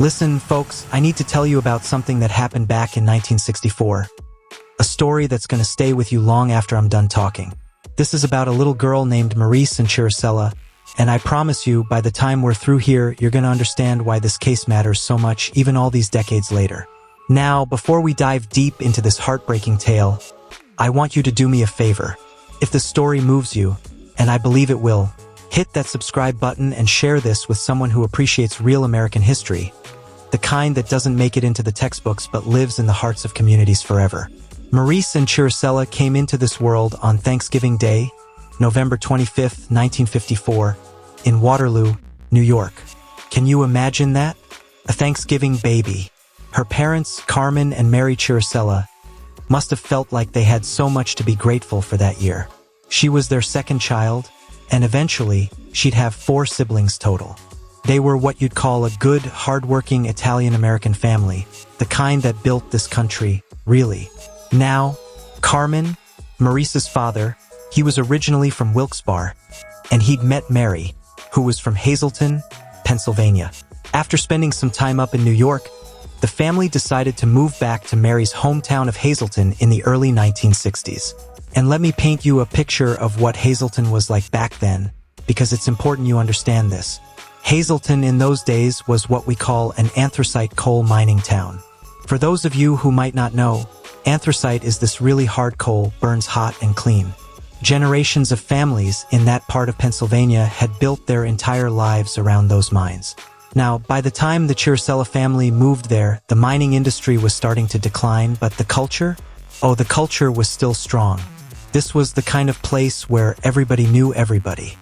Listen, folks, I need to tell you about something that happened back in 1964. A story that's going to stay with you long after I'm done talking. This is about a little girl named Marice Ann Chiricella, and I promise you, by the time we're through here, you're going to understand why this case matters so much, even all these decades later. Now, before we dive deep into this heartbreaking tale, I want you to do me a favor. If the story moves you, and I believe it will, hit that subscribe button and share this with someone who appreciates real American history, the kind that doesn't make it into the textbooks but lives in the hearts of communities forever. Marice Ann Chiricella came into this world on Thanksgiving Day, November 25, 1954, in Waterloo, New York. Can you imagine that? A Thanksgiving baby. Her parents, Carmen and Mary Chiricella, must have felt like they had so much to be grateful for that year. She was their second child, and eventually, she'd have 4 siblings total. They were what you'd call a good, hardworking Italian-American family, the kind that built this country, really. Now, Carmen, Marice's father, he was originally from Wilkes-Barre, and he'd met Mary, who was from Hazleton, Pennsylvania. After spending some time up in New York, the family decided to move back to Mary's hometown of Hazleton in the early 1960s. And let me paint you a picture of what Hazleton was like back then, because it's important you understand this. Hazleton in those days was what we call an anthracite coal mining town. For those of you who might not know, anthracite is this really hard coal, burns hot and clean. Generations of families in that part of Pennsylvania had built their entire lives around those mines. Now, by the time the Chiricella family moved there, the mining industry was starting to decline, but the culture? Oh, the culture was still strong. This was the kind of place where everybody knew everybody.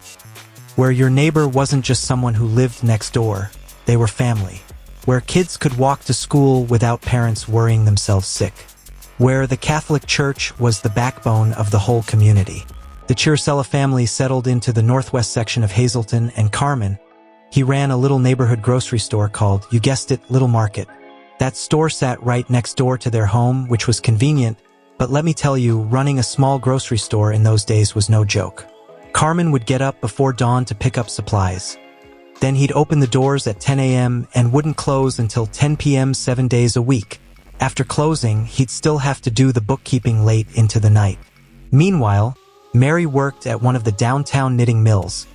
Where your neighbor wasn't just someone who lived next door, they were family. Where kids could walk to school without parents worrying themselves sick. Where the Catholic Church was the backbone of the whole community. The Chiricella family settled into the northwest section of Hazleton, and Carmen, he ran a little neighborhood grocery store called, you guessed it, Little Market. That store sat right next door to their home, which was convenient, but let me tell you, running a small grocery store in those days was no joke. Carmen would get up before dawn to pick up supplies. Then he'd open the doors at 10 a.m. and wouldn't close until 10 p.m. 7 days a week. After closing, he'd still have to do the bookkeeping late into the night. Meanwhile, Mary worked at one of the downtown knitting mills,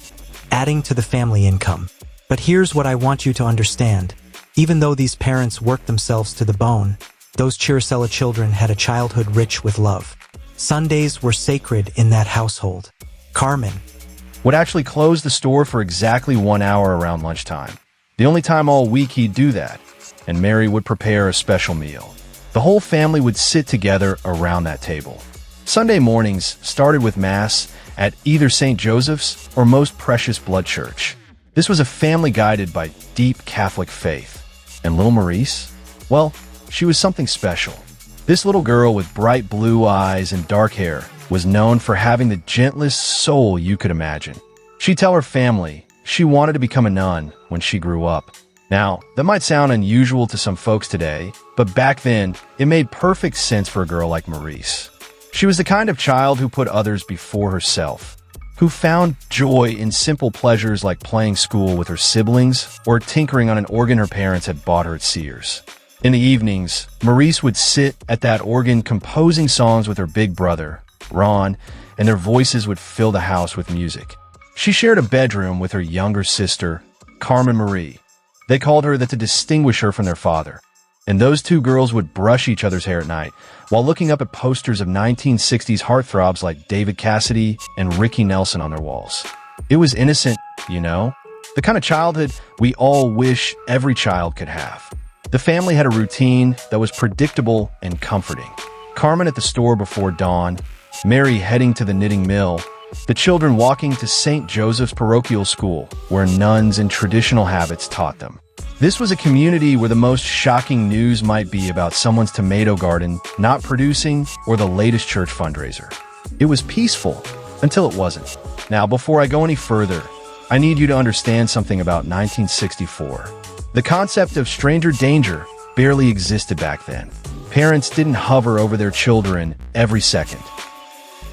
adding to the family income. But here's what I want you to understand. Even though these parents worked themselves to the bone, those Chiricella children had a childhood rich with love. Sundays were sacred in that household. Carmen would actually close the store for exactly 1 hour around lunchtime. The only time all week he'd do that. And Mary would prepare a special meal. The whole family would sit together around that table. Sunday mornings started with Mass at either St. Joseph's or Most Precious Blood Church. This was a family guided by deep Catholic faith. And little Marice? Well, she was something special. This little girl with bright blue eyes and dark hair was known for having the gentlest soul you could imagine. She'd tell her family she wanted to become a nun when she grew up. Now, that might sound unusual to some folks today, but back then, it made perfect sense for a girl like Marice. She was the kind of child who put others before herself, who found joy in simple pleasures like playing school with her siblings or tinkering on an organ her parents had bought her at Sears. In the evenings, Marice would sit at that organ composing songs with her big brother, Ron, and their voices would fill the house with music. She shared a bedroom with her younger sister, Carmen Marie. They called her that to distinguish her from their father. And those two girls would brush each other's hair at night while looking up at posters of 1960s heartthrobs like David Cassidy and Ricky Nelson on their walls. It was innocent, you know, the kind of childhood we all wish every child could have. The family had a routine that was predictable and comforting. Carmen at the store before dawn, Mary heading to the knitting mill, the children walking to St. Joseph's parochial school, where nuns and traditional habits taught them. This was a community where the most shocking news might be about someone's tomato garden not producing or the latest church fundraiser. It was peaceful until it wasn't. Now, before I go any further, I need you to understand something about 1964. The concept of stranger danger barely existed back then. Parents didn't hover over their children every second.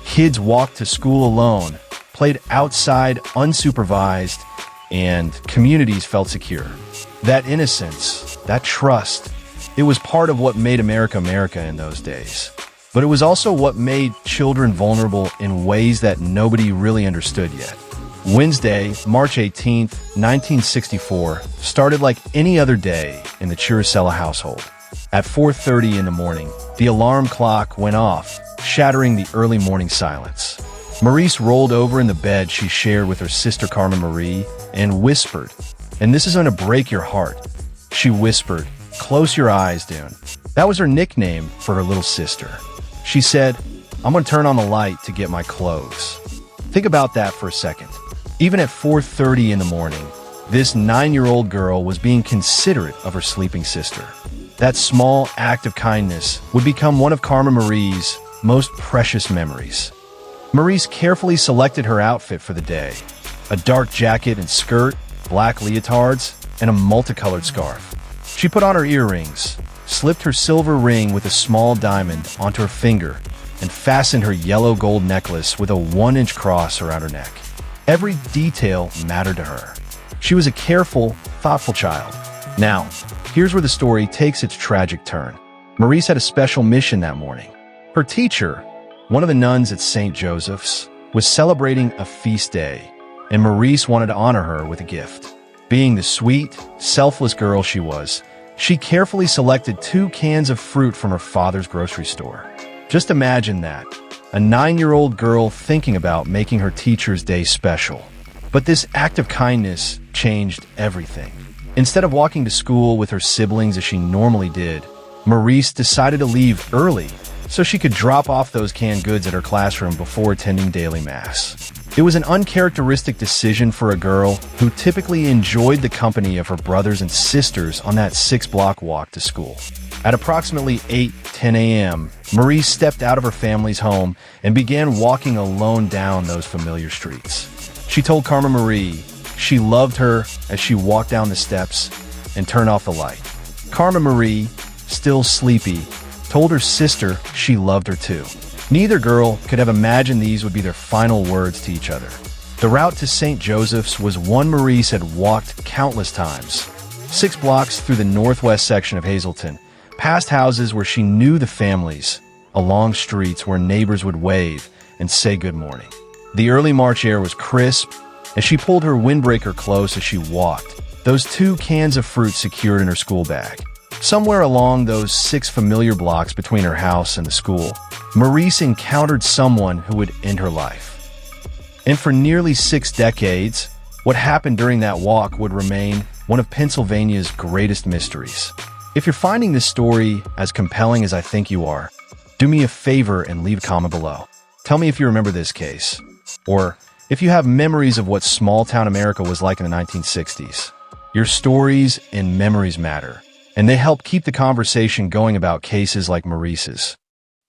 Kids walked to school alone, played outside unsupervised, and communities felt secure. That innocence, that trust. It was part of what made America America in those days. But it was also what made children vulnerable in ways that nobody really understood yet. Wednesday, March 18th, 1964, started like any other day in the Chiricella household. At 4:30 in the morning, the alarm clock went off, shattering the early morning silence. Marice rolled over in the bed she shared with her sister Carmen Marie and whispered, "And this is going to break your heart." She whispered, "Close your eyes, Dune." That was her nickname for her little sister. She said, "I'm going to turn on the light to get my clothes." Think about that for a second. Even at 4:30 in the morning, this 9-year-old girl was being considerate of her sleeping sister. That small act of kindness would become one of Carmen Marie's most precious memories. Marice carefully selected her outfit for the day: a dark jacket and skirt, black leotards, and a multicolored scarf. She put on her earrings, slipped her silver ring with a small diamond onto her finger, and fastened her yellow gold necklace with a 1-inch cross around her neck. Every detail mattered to her. She was a careful, thoughtful child. Now, here's where the story takes its tragic turn. Marice had a special mission that morning. Her teacher, one of the nuns at St. Joseph's, was celebrating a feast day, and Marice wanted to honor her with a gift. Being the sweet, selfless girl she was, she carefully selected 2 cans of fruit from her father's grocery store. Just imagine that, a 9-year-old girl thinking about making her teacher's day special. But this act of kindness changed everything. Instead of walking to school with her siblings as she normally did, Marice decided to leave early so she could drop off those canned goods at her classroom before attending daily mass. It was an uncharacteristic decision for a girl who typically enjoyed the company of her brothers and sisters on that 6-block walk to school. At approximately 8:10 a.m., Marice stepped out of her family's home and began walking alone down those familiar streets. She told Carmen Marie she loved her as she walked down the steps and turned off the light. Carmen Marie, still sleepy, told her sister she loved her too. Neither girl could have imagined these would be their final words to each other. The route to St. Joseph's was one Marice had walked countless times. 6 blocks through the northwest section of Hazleton, past houses where she knew the families, along streets where neighbors would wave and say good morning. The early March air was crisp as she pulled her windbreaker close as she walked, those 2 cans of fruit secured in her school bag. Somewhere along those 6 familiar blocks between her house and the school, Marice encountered someone who would end her life. And for nearly 6 decades, what happened during that walk would remain one of Pennsylvania's greatest mysteries. If you're finding this story as compelling as I think you are, do me a favor and leave a comment below. Tell me if you remember this case, or if you have memories of what small-town America was like in the 1960s. Your stories and memories matter, and they help keep the conversation going about cases like Marice's.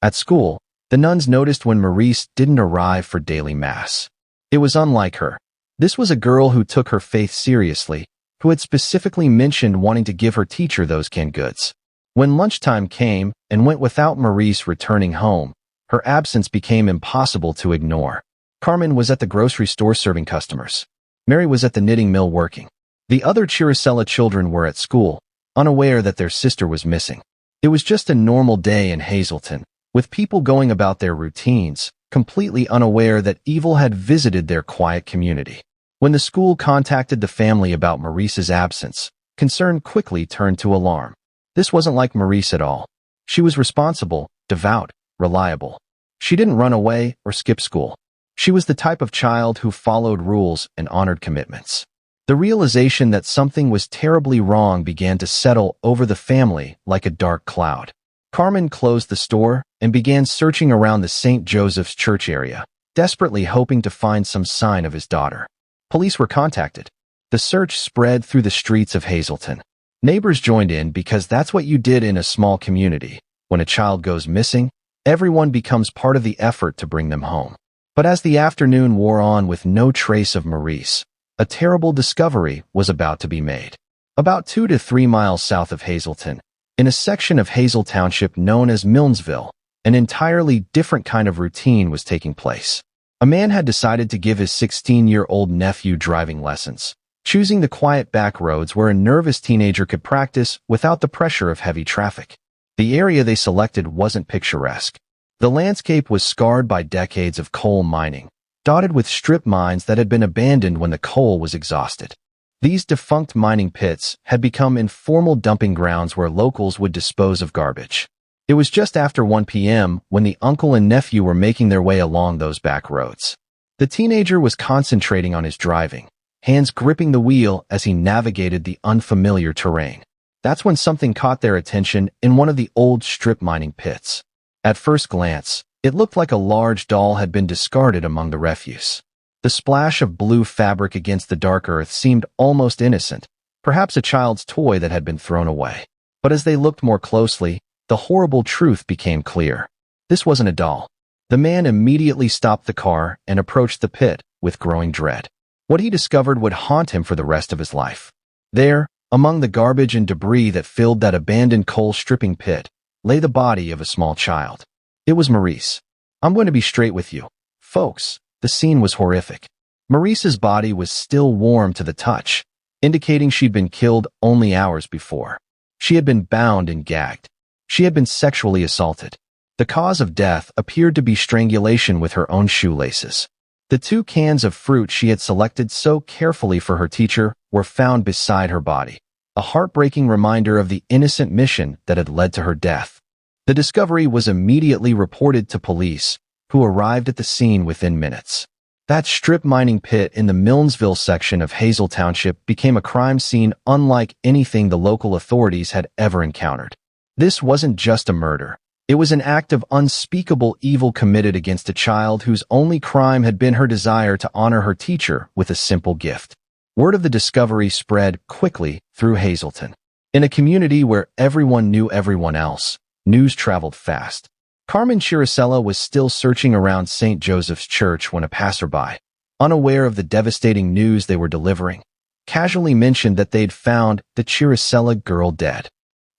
At school, the nuns noticed when Marice didn't arrive for daily mass. It was unlike her. This was a girl who took her faith seriously, who had specifically mentioned wanting to give her teacher those canned goods. When lunchtime came and went without Marice returning home, her absence became impossible to ignore. Carmen was at the grocery store serving customers. Mary was at the knitting mill working. The other Chiricella children were at school, unaware that their sister was missing. It was just a normal day in Hazleton, with people going about their routines, completely unaware that evil had visited their quiet community. When the school contacted the family about Marice's absence, concern quickly turned to alarm. This wasn't like Marice at all. She was responsible, devout, reliable. She didn't run away or skip school. She was the type of child who followed rules and honored commitments. The realization that something was terribly wrong began to settle over the family like a dark cloud. Carmen closed the store and began searching around the St. Joseph's Church area, desperately hoping to find some sign of his daughter. Police were contacted. The search spread through the streets of Hazleton. Neighbors joined in because that's what you did in a small community. When a child goes missing, everyone becomes part of the effort to bring them home. But as the afternoon wore on with no trace of Marice, a terrible discovery was about to be made. About 2 to 3 miles south of Hazleton, in a section of Hazel Township known as Milnesville, an entirely different kind of routine was taking place. A man had decided to give his 16-year-old nephew driving lessons, choosing the quiet back roads where a nervous teenager could practice without the pressure of heavy traffic. The area they selected wasn't picturesque. The landscape was scarred by decades of coal mining, dotted with strip mines that had been abandoned when the coal was exhausted. These defunct mining pits had become informal dumping grounds where locals would dispose of garbage. It was just after 1 p.m. when the uncle and nephew were making their way along those back roads. The teenager was concentrating on his driving, hands gripping the wheel as he navigated the unfamiliar terrain. That's when something caught their attention in one of the old strip mining pits. At first glance, it looked like a large doll had been discarded among the refuse. The splash of blue fabric against the dark earth seemed almost innocent, perhaps a child's toy that had been thrown away. But as they looked more closely, the horrible truth became clear. This wasn't a doll. The man immediately stopped the car and approached the pit with growing dread. What he discovered would haunt him for the rest of his life. There, among the garbage and debris that filled that abandoned coal stripping pit, lay the body of a small child. It was Marice. I'm going to be straight with you, folks. The scene was horrific. Marice's body was still warm to the touch, indicating she'd been killed only hours before. She had been bound and gagged. She had been sexually assaulted. The cause of death appeared to be strangulation with her own shoelaces. The 2 cans of fruit she had selected so carefully for her teacher were found beside her body, a heartbreaking reminder of the innocent mission that had led to her death. The discovery was immediately reported to police, who arrived at the scene within minutes. That strip mining pit in the Milnesville section of Hazel Township became a crime scene unlike anything the local authorities had ever encountered. This wasn't just a murder. It was an act of unspeakable evil committed against a child whose only crime had been her desire to honor her teacher with a simple gift. Word of the discovery spread quickly through Hazleton. In a community where everyone knew everyone else, news traveled fast. Carmen Chiricella was still searching around St. Joseph's Church when a passerby, unaware of the devastating news they were delivering, casually mentioned that they'd found the Chiricella girl dead.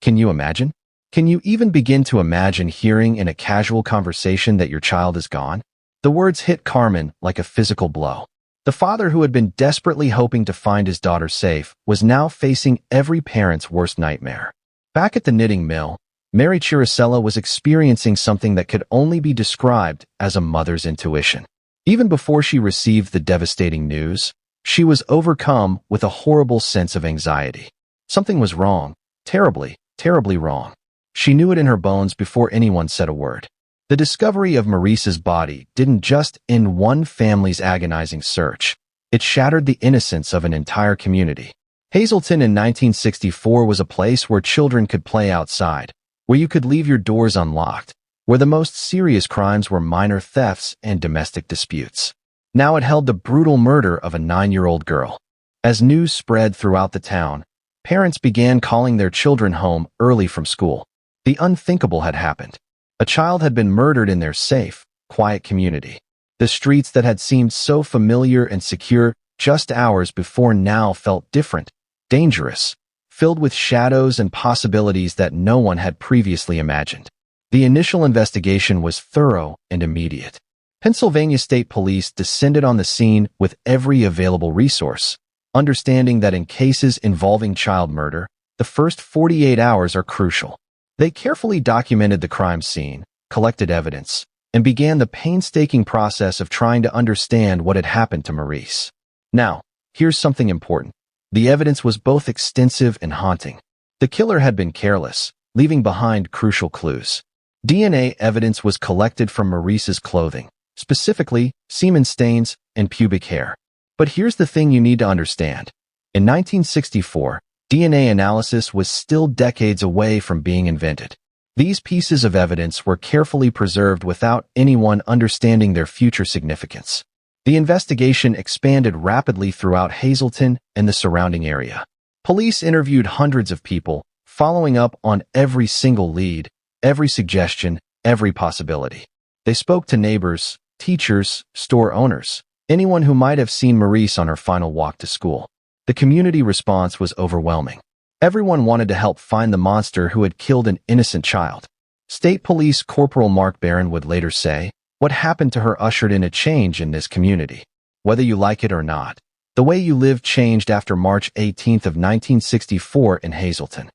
Can you imagine? Can you even begin to imagine hearing in a casual conversation that your child is gone? The words hit Carmen like a physical blow. The father who had been desperately hoping to find his daughter safe was now facing every parent's worst nightmare. Back at the knitting mill, Marice Chiricella was experiencing something that could only be described as a mother's intuition. Even before she received the devastating news, she was overcome with a horrible sense of anxiety. Something was wrong, terribly, terribly wrong. She knew it in her bones before anyone said a word. The discovery of Marice's body didn't just end one family's agonizing search. It shattered the innocence of an entire community. Hazleton in 1964 was a place where children could play outside, where you could leave your doors unlocked, where the most serious crimes were minor thefts and domestic disputes. Now it held the brutal murder of a 9-year-old girl. As news spread throughout the town, parents began calling their children home early from school. The unthinkable had happened. A child had been murdered in their safe, quiet community. The streets that had seemed so familiar and secure just hours before now felt different, dangerous, filled with shadows and possibilities that no one had previously imagined. The initial investigation was thorough and immediate. Pennsylvania State Police descended on the scene with every available resource, understanding that in cases involving child murder, the first 48 hours are crucial. They carefully documented the crime scene, collected evidence, and began the painstaking process of trying to understand what had happened to Marice. Now, here's something important. The evidence was both extensive and haunting. The killer had been careless, leaving behind crucial clues. DNA evidence was collected from Marice's clothing, specifically semen stains and pubic hair. But here's the thing you need to understand. In 1964, DNA analysis was still decades away from being invented. These pieces of evidence were carefully preserved without anyone understanding their future significance. The investigation expanded rapidly throughout Hazleton and the surrounding area. Police interviewed hundreds of people, following up on every single lead, every suggestion, every possibility. They spoke to neighbors, teachers, store owners, anyone who might have seen Marice on her final walk to school. The community response was overwhelming. Everyone wanted to help find the monster who had killed an innocent child. State Police Corporal Mark Barron would later say, "What happened to her ushered in a change in this community. Whether you like it or not, The way you live changed after March 18th of 1964 in Hazleton.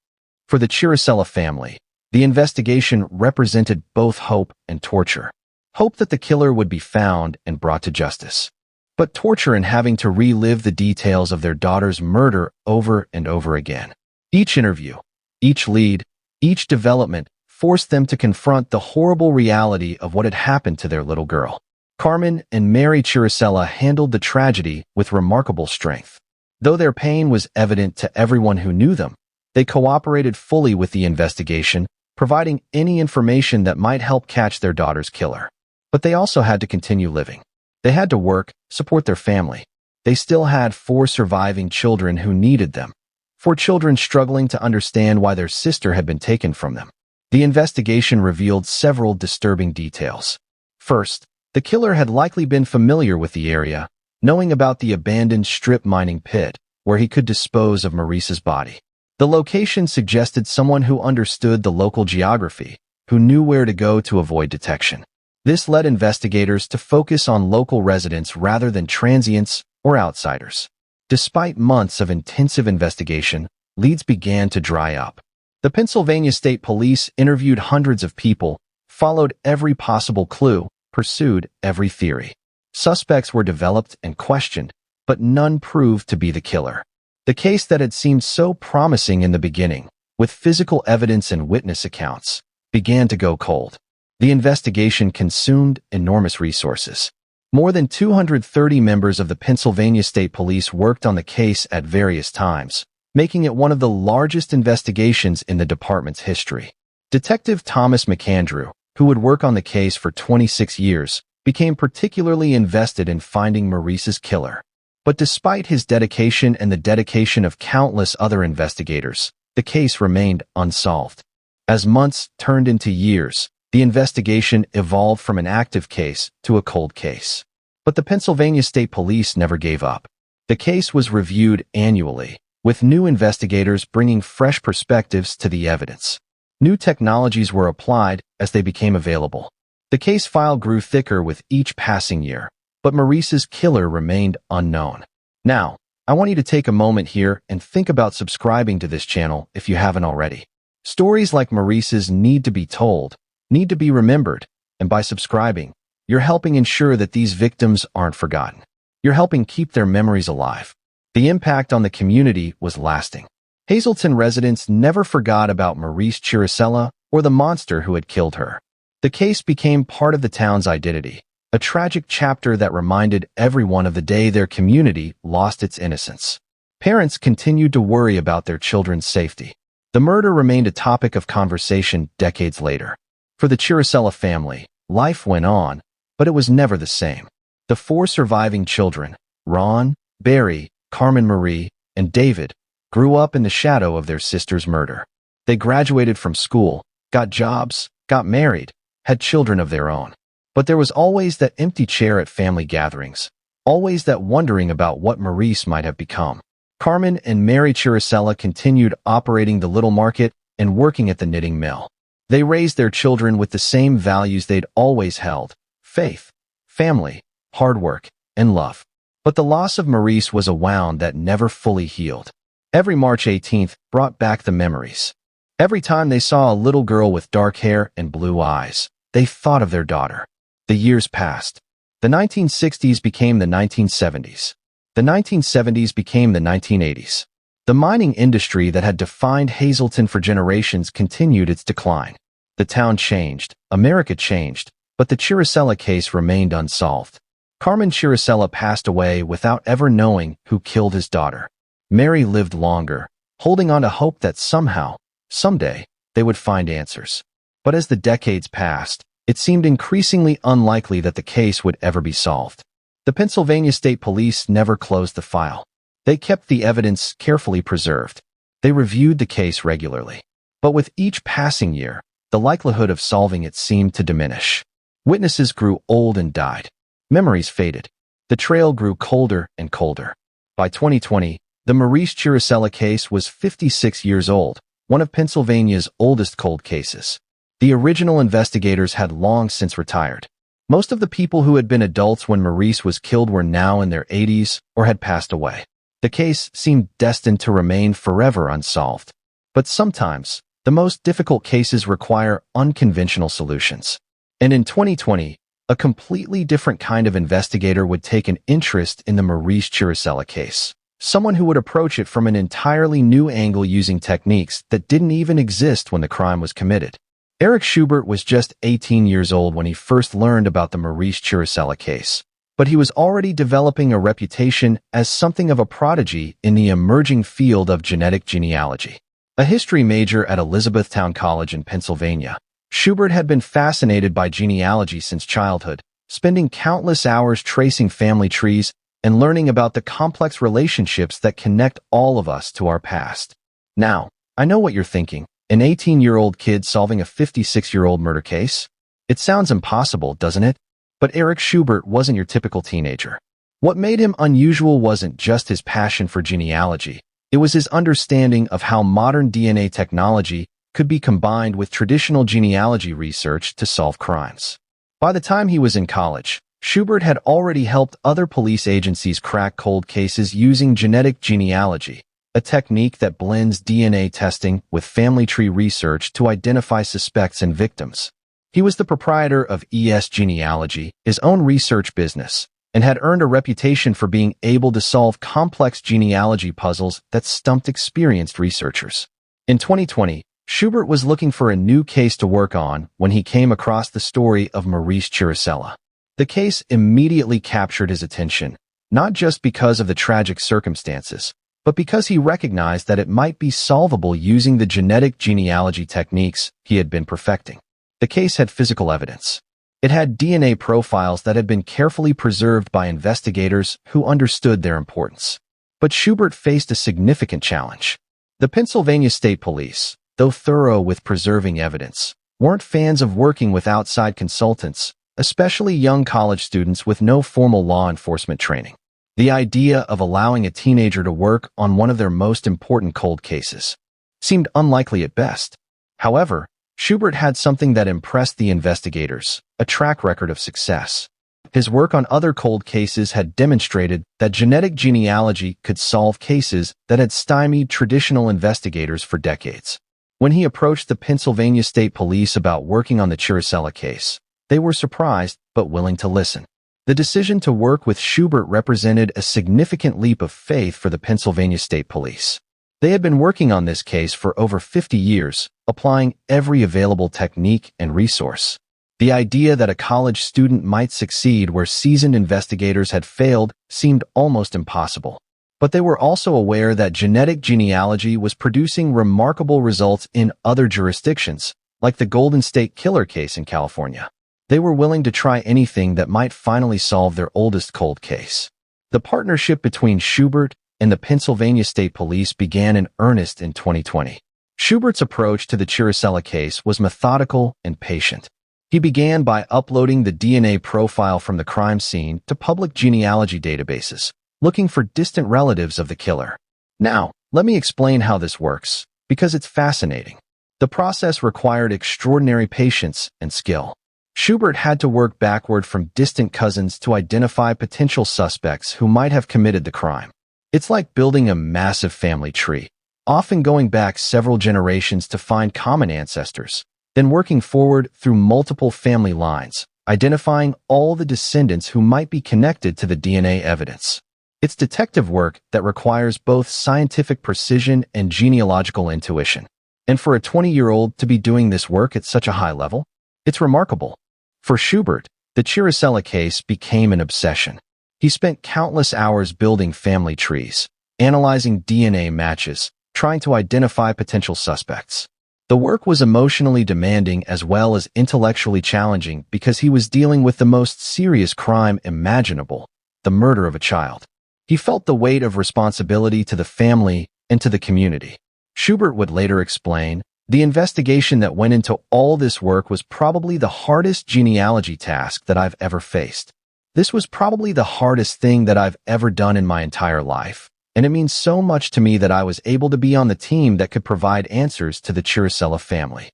For the Chiricella family, the investigation represented both hope and torture. Hope that the killer would be found and brought to justice, but torture in having to relive the details of their daughter's murder over and over again. Each interview, each lead, each development forced them to confront the horrible reality of what had happened to their little girl. Carmen and Mary Chiricella handled the tragedy with remarkable strength. Though their pain was evident to everyone who knew them, they cooperated fully with the investigation, providing any information that might help catch their daughter's killer. But they also had to continue living. They had to work, support their family. They still had 4 surviving children who needed them, 4 children struggling to understand why their sister had been taken from them. The investigation revealed several disturbing details. First, the killer had likely been familiar with the area, knowing about the abandoned strip mining pit where he could dispose of Marice's body. The location suggested someone who understood the local geography, who knew where to go to avoid detection. This led investigators to focus on local residents rather than transients or outsiders. Despite months of intensive investigation, leads began to dry up. The Pennsylvania State Police interviewed hundreds of people, followed every possible clue, pursued every theory. Suspects were developed and questioned, but none proved to be the killer. The case that had seemed so promising in the beginning, with physical evidence and witness accounts, began to go cold. The investigation consumed enormous resources. More than 230 members of the Pennsylvania State Police worked on the case at various times, making it one of the largest investigations in the department's history. Detective Thomas McAndrew, who would work on the case for 26 years, became particularly invested in finding Marice's killer. But despite his dedication and the dedication of countless other investigators, the case remained unsolved. As months turned into years, the investigation evolved from an active case to a cold case. But the Pennsylvania State Police never gave up. The case was reviewed annually, with new investigators bringing fresh perspectives to the evidence. New technologies were applied as they became available. The case file grew thicker with each passing year, but Marice's killer remained unknown. Now, I want you to take a moment here and think about subscribing to this channel if you haven't already. Stories like Marice's need to be told, need to be remembered, and by subscribing, you're helping ensure that these victims aren't forgotten. You're helping keep their memories alive. The impact on the community was lasting. Hazleton residents never forgot about Marice Chiricella or the monster who had killed her. The case became part of the town's identity, a tragic chapter that reminded everyone of the day their community lost its innocence. Parents continued to worry about their children's safety. The murder remained a topic of conversation decades later. For the Chiricella family, life went on, but it was never the same. The 4 surviving children, Ron, Barry, Carmen Marie, and David, grew up in the shadow of their sister's murder. They graduated from school, got jobs, got married, had children of their own. But there was always that empty chair at family gatherings, always that wondering about what Marice might have become. Carmen and Mary Chiricella continued operating the little market and working at the knitting mill. They raised their children with the same values they'd always held: faith, family, hard work, and love. But the loss of Marice was a wound that never fully healed. Every March 18th brought back the memories. Every time they saw a little girl with dark hair and blue eyes, they thought of their daughter. The years passed. The 1960s became the 1970s. The 1970s became the 1980s. The mining industry that had defined Hazleton for generations continued its decline. The town changed, America changed, but the Chiricella case remained unsolved. Carmen Chiricella passed away without ever knowing who killed his daughter. Mary lived longer, holding on to hope that somehow, someday, they would find answers. But as the decades passed, it seemed increasingly unlikely that the case would ever be solved. The Pennsylvania State Police never closed the file. They kept the evidence carefully preserved. They reviewed the case regularly. But with each passing year, the likelihood of solving it seemed to diminish. Witnesses grew old and died. Memories faded. The trail grew colder and colder. By 2020, the Marice Chiricella case was 56 years old, one of Pennsylvania's oldest cold cases. The original investigators had long since retired. Most of the people who had been adults when Marice was killed were now in their 80s or had passed away. The case seemed destined to remain forever unsolved. But sometimes, the most difficult cases require unconventional solutions. And in 2020, a completely different kind of investigator would take an interest in the Marice Chiricella case. Someone who would approach it from an entirely new angle using techniques that didn't even exist when the crime was committed. Eric Schubert was just 18 years old when he first learned about the Marice Chiricella case, but he was already developing a reputation as something of a prodigy in the emerging field of genetic genealogy. A history major at Elizabethtown College in Pennsylvania, Schubert had been fascinated by genealogy since childhood, spending countless hours tracing family trees and learning about the complex relationships that connect all of us to our past. Now, I know what you're thinking. An 18-year-old kid solving a 56-year-old murder case? It sounds impossible, doesn't it? But Eric Schubert wasn't your typical teenager. What made him unusual wasn't just his passion for genealogy. It was his understanding of how modern DNA technology could be combined with traditional genealogy research to solve crimes. By the time he was in college, Schubert had already helped other police agencies crack cold cases using genetic genealogy, a technique that blends DNA testing with family tree research to identify suspects and victims. He was the proprietor of ES Genealogy, his own research business, and had earned a reputation for being able to solve complex genealogy puzzles that stumped experienced researchers. In 2020, Schubert was looking for a new case to work on when he came across the story of Marice Chiricella. The case immediately captured his attention, not just because of the tragic circumstances, but because he recognized that it might be solvable using the genetic genealogy techniques he had been perfecting. The case had physical evidence. It had DNA profiles that had been carefully preserved by investigators who understood their importance. But Schubert faced a significant challenge. The Pennsylvania State Police, though thorough with preserving evidence, weren't fans of working with outside consultants, especially young college students with no formal law enforcement training. The idea of allowing a teenager to work on one of their most important cold cases seemed unlikely at best. However, Schubert had something that impressed the investigators, a track record of success. His work on other cold cases had demonstrated that genetic genealogy could solve cases that had stymied traditional investigators for decades. When he approached the Pennsylvania State Police about working on the Chiricella case, they were surprised but willing to listen. The decision to work with Schubert represented a significant leap of faith for the Pennsylvania State Police. They had been working on this case for over 50 years, applying every available technique and resource. The idea that a college student might succeed where seasoned investigators had failed seemed almost impossible. But they were also aware that genetic genealogy was producing remarkable results in other jurisdictions, like the Golden State Killer case in California. They were willing to try anything that might finally solve their oldest cold case. The partnership between Schubert and the Pennsylvania State Police began in earnest in 2020. Schubert's approach to the Chiricella case was methodical and patient. He began by uploading the DNA profile from the crime scene to public genealogy databases, looking for distant relatives of the killer. Now, let me explain how this works, because it's fascinating. The process required extraordinary patience and skill. Schubert had to work backward from distant cousins to identify potential suspects who might have committed the crime. It's like building a massive family tree, often going back several generations to find common ancestors, then working forward through multiple family lines, identifying all the descendants who might be connected to the DNA evidence. It's detective work that requires both scientific precision and genealogical intuition. And for a 20-year-old to be doing this work at such a high level, it's remarkable. For Schubert, the Chiricella case became an obsession. He spent countless hours building family trees, analyzing DNA matches, trying to identify potential suspects. The work was emotionally demanding as well as intellectually challenging because he was dealing with the most serious crime imaginable, the murder of a child. He felt the weight of responsibility to the family and to the community. Schubert would later explain, the investigation that went into all this work was probably the hardest genealogy task that I've ever faced. This was probably the hardest thing that I've ever done in my entire life, and it means so much to me that I was able to be on the team that could provide answers to the Chiricella family.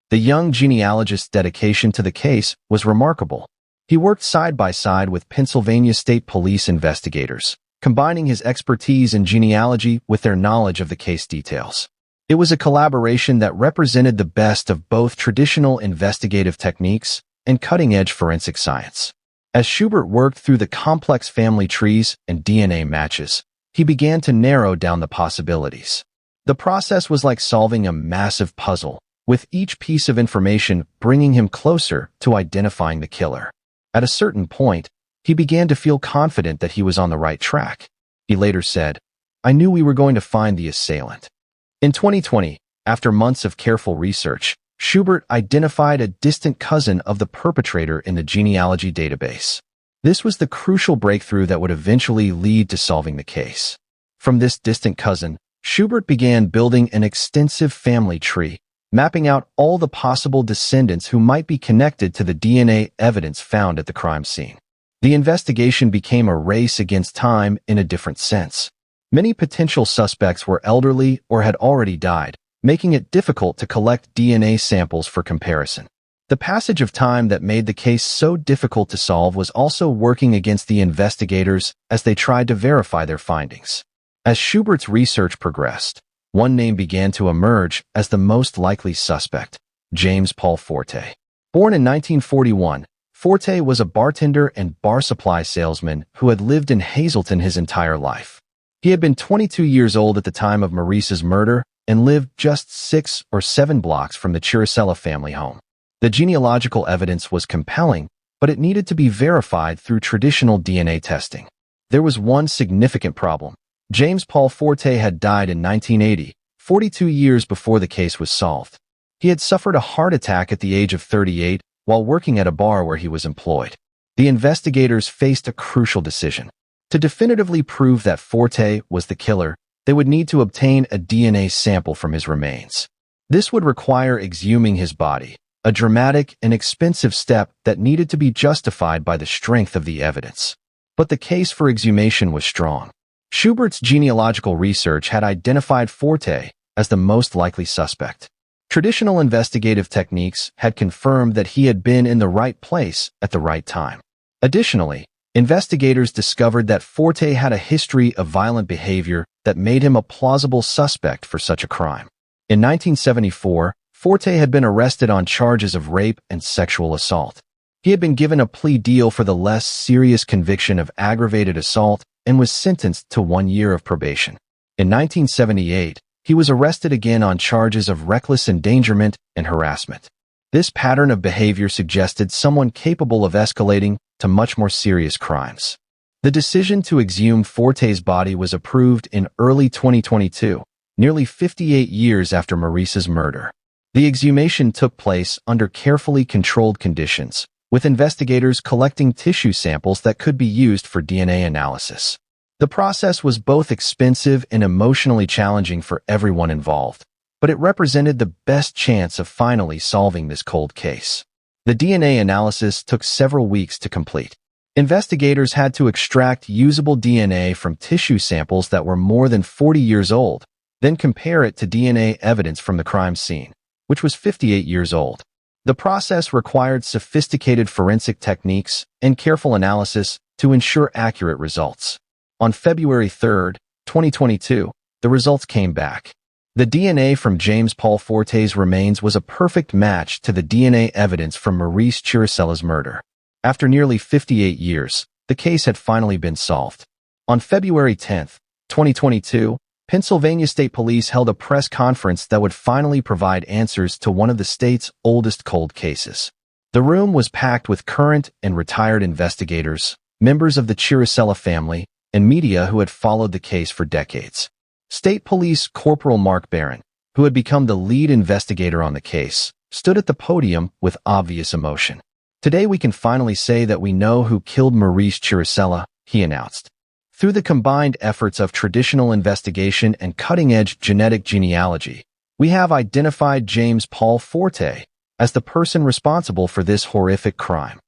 The young genealogist's dedication to the case was remarkable. He worked side by side with Pennsylvania State Police investigators, combining his expertise in genealogy with their knowledge of the case details. It was a collaboration that represented the best of both traditional investigative techniques and cutting-edge forensic science. As Schubert worked through the complex family trees and DNA matches, he began to narrow down the possibilities. The process was like solving a massive puzzle, with each piece of information bringing him closer to identifying the killer. At a certain point, he began to feel confident that he was on the right track. He later said, "I knew we were going to find the assailant." In 2020, after months of careful research, Schubert identified a distant cousin of the perpetrator in the genealogy database. This was the crucial breakthrough that would eventually lead to solving the case. From this distant cousin, Schubert began building an extensive family tree, mapping out all the possible descendants who might be connected to the DNA evidence found at the crime scene. The investigation became a race against time in a different sense. Many potential suspects were elderly or had already died, making it difficult to collect DNA samples for comparison. The passage of time that made the case so difficult to solve was also working against the investigators as they tried to verify their findings. As Schubert's research progressed, one name began to emerge as the most likely suspect: James Paul Forte. Born in 1941, Forte was a bartender and bar supply salesman who had lived in Hazleton his entire life. He had been 22 years old at the time of Marice's murder and lived just 6 or 7 blocks from the Chiricella family home. The genealogical evidence was compelling, but it needed to be verified through traditional DNA testing. There was one significant problem. James Paul Forte had died in 1980, 42 years before the case was solved. He had suffered a heart attack at the age of 38 while working at a bar where he was employed. The investigators faced a crucial decision. To definitively prove that Forte was the killer, they would need to obtain a DNA sample from his remains. This would require exhuming his body, a dramatic and expensive step that needed to be justified by the strength of the evidence. But the case for exhumation was strong. Schubert's genealogical research had identified Forte as the most likely suspect. Traditional investigative techniques had confirmed that he had been in the right place at the right time. Additionally, investigators discovered that Forte had a history of violent behavior that made him a plausible suspect for such a crime. In 1974, Forte had been arrested on charges of rape and sexual assault. He had been given a plea deal for the less serious conviction of aggravated assault and was sentenced to 1 year of probation. In 1978, he was arrested again on charges of reckless endangerment and harassment. This pattern of behavior suggested someone capable of escalating to much more serious crimes. The decision to exhume Forte's body was approved in early 2022, nearly 58 years after Marice's murder. The exhumation took place under carefully controlled conditions, with investigators collecting tissue samples that could be used for DNA analysis. The process was both expensive and emotionally challenging for everyone involved, but it represented the best chance of finally solving this cold case. The DNA analysis took several weeks to complete. Investigators had to extract usable DNA from tissue samples that were more than 40 years old, then compare it to DNA evidence from the crime scene, which was 58 years old. The process required sophisticated forensic techniques and careful analysis to ensure accurate results. On February 3, 2022, the results came back. The DNA from James Paul Forte's remains was a perfect match to the DNA evidence from Marice Chiricella's murder. After nearly 58 years, the case had finally been solved. On February 10, 2022, Pennsylvania State Police held a press conference that would finally provide answers to one of the state's oldest cold cases. The room was packed with current and retired investigators, members of the Chiricella family, and media who had followed the case for decades. State Police Corporal Mark Barron, who had become the lead investigator on the case, stood at the podium with obvious emotion. "Today we can finally say that we know who killed Marice Chiricella," he announced. Through the combined efforts of traditional investigation and cutting-edge genetic genealogy, we have identified James Paul Forte as the person responsible for this horrific crime.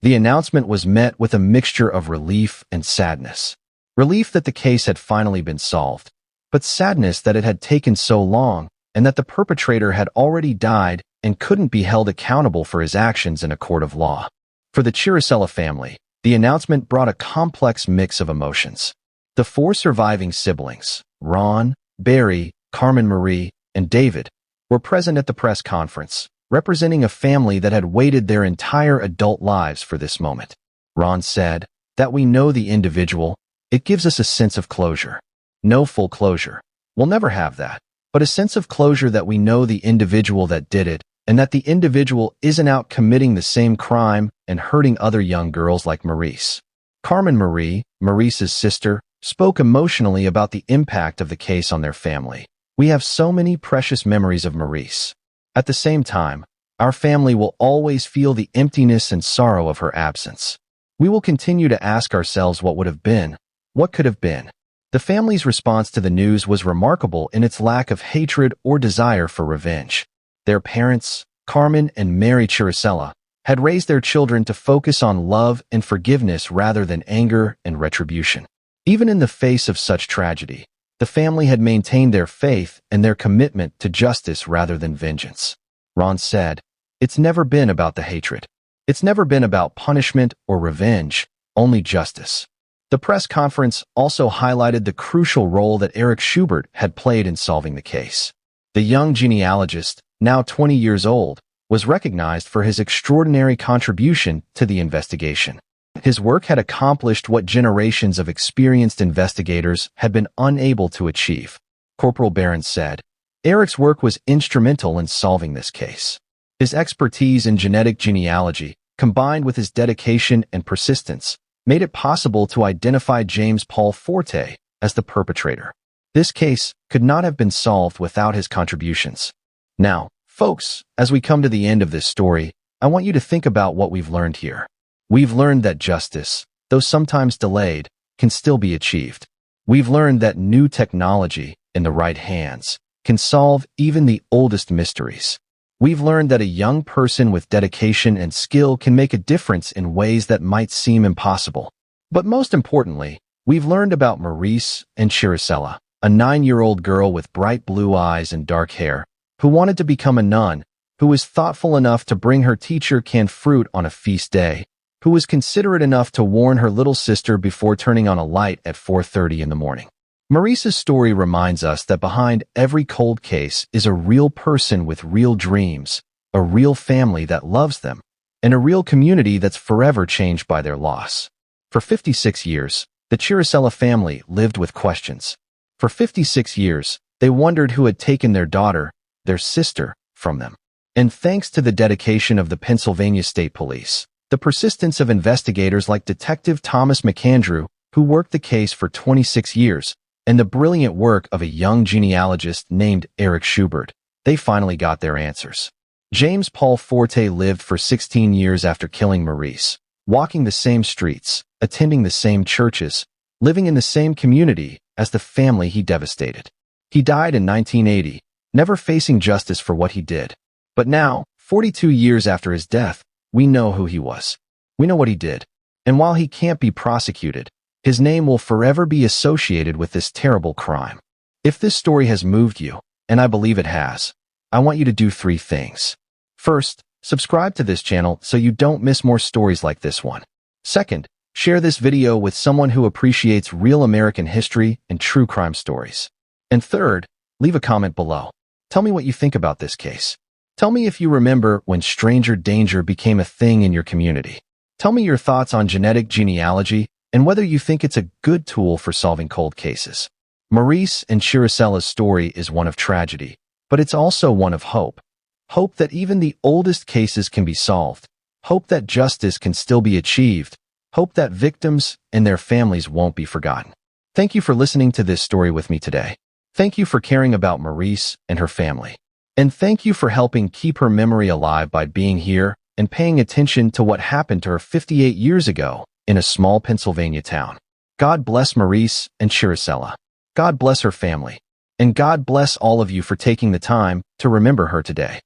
The announcement was met with a mixture of relief and sadness. Relief that the case had finally been solved, but sadness that it had taken so long and that the perpetrator had already died and couldn't be held accountable for his actions in a court of law. For the Chiricella family, the announcement brought a complex mix of emotions. The four surviving siblings, Ron, Barry, Carmen Marie, and David, were present at the press conference, representing a family that had waited their entire adult lives for this moment. Ron said, "That we know the individual, it gives us a sense of closure. No full closure. We'll never have that. But a sense of closure that we know the individual that did it, and that the individual isn't out committing the same crime and hurting other young girls like Marice." Carmen Marie, Marice's sister, spoke emotionally about the impact of the case on their family. "We have so many precious memories of Marice. At the same time, our family will always feel the emptiness and sorrow of her absence. We will continue to ask ourselves what would have been, what could have been." The family's response to the news was remarkable in its lack of hatred or desire for revenge. Their parents, Carmen and Marice Chiricella, had raised their children to focus on love and forgiveness rather than anger and retribution. Even in the face of such tragedy, the family had maintained their faith and their commitment to justice rather than vengeance. Ron said, "It's never been about the hatred. It's never been about punishment or revenge, only justice." The press conference also highlighted the crucial role that Eric Schubert had played in solving the case. The young genealogist, now 20 years old, was recognized for his extraordinary contribution to the investigation. His work had accomplished what generations of experienced investigators had been unable to achieve. Corporal Barron said, "Eric's work was instrumental in solving this case. His expertise in genetic genealogy, combined with his dedication and persistence, made it possible to identify James Paul Forte as the perpetrator. This case could not have been solved without his contributions." Now, folks, as we come to the end of this story, I want you to think about what we've learned here. We've learned that justice, though sometimes delayed, can still be achieved. We've learned that new technology, in the right hands, can solve even the oldest mysteries. We've learned that a young person with dedication and skill can make a difference in ways that might seem impossible. But most importantly, we've learned about Marice Ann Chiricella, a 9-year-old girl with bright blue eyes and dark hair, who wanted to become a nun, who was thoughtful enough to bring her teacher canned fruit on a feast day, who was considerate enough to warn her little sister before turning on a light at 4:30 in the morning. Marice's story reminds us that behind every cold case is a real person with real dreams, a real family that loves them, and a real community that's forever changed by their loss. For 56 years, the Chiricella family lived with questions. For 56 years, they wondered who had taken their daughter, their sister, from them. And thanks to the dedication of the Pennsylvania State Police, the persistence of investigators like Detective Thomas McAndrew, who worked the case for 26 years, and the brilliant work of a young genealogist named Eric Schubert, they finally got their answers. James Paul Forte lived for 16 years after killing Marice, walking the same streets, attending the same churches, living in the same community as the family he devastated. He died in 1980, never facing justice for what he did. But now, 42 years after his death, we know who he was. We know what he did. And while he can't be prosecuted, his name will forever be associated with this terrible crime. If this story has moved you, and I believe it has, I want you to do 3 things. First, subscribe to this channel so you don't miss more stories like this one. Second, share this video with someone who appreciates real American history and true crime stories. And third, leave a comment below. Tell me what you think about this case. Tell me if you remember when stranger danger became a thing in your community. Tell me your thoughts on genetic genealogy and whether you think it's a good tool for solving cold cases. Marice Ann Chiricella's story is one of tragedy, but it's also one of hope. Hope that even the oldest cases can be solved. Hope that justice can still be achieved. Hope that victims and their families won't be forgotten. Thank you for listening to this story with me today. Thank you for caring about Marice and her family. And thank you for helping keep her memory alive by being here and paying attention to what happened to her 58 years ago in a small Pennsylvania town. God bless Marice Ann Chiricella. God bless her family. And God bless all of you for taking the time to remember her today.